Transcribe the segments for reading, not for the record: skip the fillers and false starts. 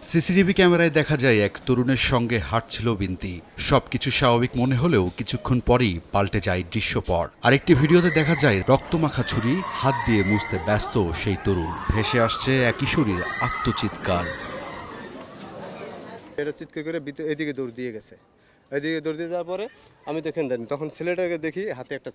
CCTV ক্যামেরায় দেখা যায় এক তরুণের সঙ্গে হাঁটছিল বিনতি। সবকিছু স্বাভাবিক মনে হলেও কিছুক্ষণ পরেই পাল্টে যায় দৃশ্যপট। আরেকটি ভিডিওতে দেখা যায় রক্তমাখা ছুরি হাত দিয়ে মুছতে ব্যস্ত সেই তরুণ। ভেসে আসছে এক কিশোরীর আত্মচিৎকার। এটা চিৎকার করে এদিকে দৌড় দিয়ে গেছে। এদিকে দৌড় দিয়ে যাওয়ার পরে আমি দেখেন দেন তখন ছেলেটাকে দেখি হাতে একটা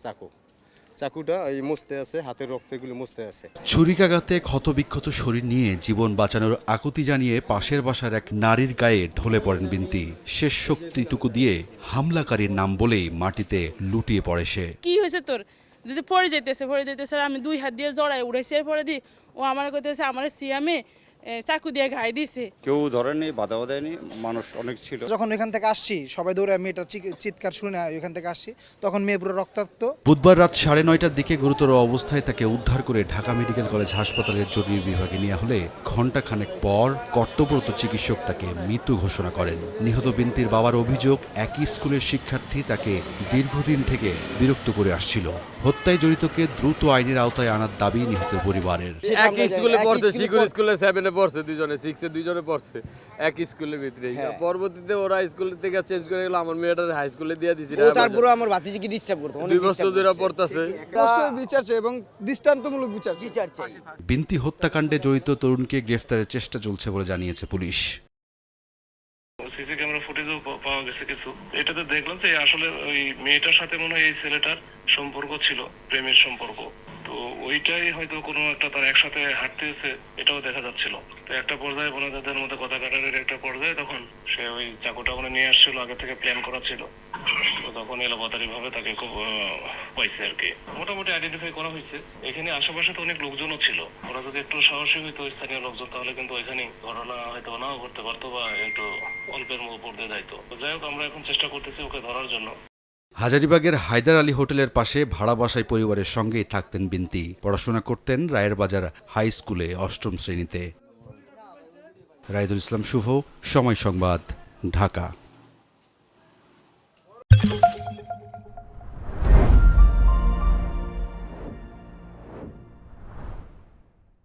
চাকুটা এই মুছতে আছে, হাতের রক্তগুলো মুছতে আছে। ছুরিকাঘাতে ক্ষতবিক্ষত শরীর নিয়ে জীবন বাঁচানোর আকুতি জানিয়ে পাশের বাসার এক নারীর গায়ে ঢলে পড়েন বিনতি। শেষ শক্তিটুকু দিয়ে হামলাকারীর নাম বলেই মাটিতে লুটিয়ে পড়ে সে। কি হয়েছে তোর? যদি পড়ে যেতেছে আমি দুই হাত দিয়ে জড়াই উড়াইছি। এরপরে দি ও আমার কইতেছে আমার সিয়ামে চাকু দিয়ে ঘাই দিছে। কেউ ধরেনি, বাধাও দেয়নি, মানুষ অনেক ছিল। যখন এখান থেকে আসছি সবাই দৌড়ে মেয়েটার চিৎকার শুনে এখান থেকে আসছি, তখন মেয়ে পুরো রক্তাক্ত। বুধবার রাত 9:30টার দিকে গুরুতর অবস্থায় তাকে উদ্ধার করে ঢাকা মেডিকেল কলেজ হাসপাতালের জরুরি বিভাগে নেওয়া হলে ঘণ্টাখানেক পর কর্তব্যরত চিকিৎসক তাকে মৃত ঘোষণা করেন। নিহত বিনতির বাবার অভিযোগ, একই স্কুলের শিক্ষার্থী তাকে দীর্ঘদিন থেকে বিরক্ত করে আসছিল। হত্যায় জড়িতকে দ্রুত আইনের আওতায় আনার দাবি নিহতের পরিবারের। একই স্কুলে পড়ছে, শিকুর স্কুলে 7-এ পড়ছে, দুজনে 6-এ দুজনে পড়ছে একই স্কুলের ভিতরে। পরবর্তীতে ওরা স্কুল থেকে চেঞ্জ করে গেল, আমার মেয়েটার হাই স্কুলে দিয়ে দিছি। তারপরে আমার ভাতিজিকে ডিস্টার্ব করতো, 2 বছর ধরে পড়তাছে। অবশ্যই বিচার চাই এবং দৃষ্টান্তমূলক বিচার চাই। বিনতি হত্যাকাণ্ডে জড়িত তরুণকে গ্রেফতারের চেষ্টা চলছে বলে জানিয়েছে পুলিশ। সিসি ক্যামেরা ফুটেজও পাওয়া গেছে কিছু। এটাতে দেখলাম যে আসলে ওই মেয়েটার সাথে মনে হয় এই ছেলেটার সম্পর্ক ছিল, প্রেমের সম্পর্ক। তো ওইটাই হয়তো কোনো একটা তার একসাথে হাঁটতে এসে এটাও দেখা যাচ্ছিল। তো একটা পর্যায়ে ওনাদের মধ্যে কথা কাটারের একটা পর্যায়ে তখন সে ওই চাকুটা নিয়ে আসছিল, আগে থেকে প্ল্যান করা ছিল। তো তখন এলোপাতারি ভাবে তাকে খুব পাইছে আর কি। মোটামুটি আইডেন্টিফাই করা হয়েছে। এখানে আশেপাশে তো অনেক লোকজনও ছিল। ওরা যদি একটু সাহসী হইতো স্থানীয় লোকজন, তাহলে কিন্তু ওইখানে ঘটনা হয়তো নাও করতে পারতো বা একটু অল্পের উপর দিয়ে যাইতো। যাই হোক, আমরা এখন চেষ্টা করতেছি ওকে ধরার জন্য। হাজারীবাগের হায়দার আলী হোটেলের পাশে ভাড়া বাসায় পরিবারের সঙ্গেই থাকতেন বিনতি। পড়াশোনা করতেন রায়ের বাজার হাই স্কুলে 8ম শ্রেণীতে। রাইদুল ইসলাম শুভ, সময় সংবাদ, ঢাকা।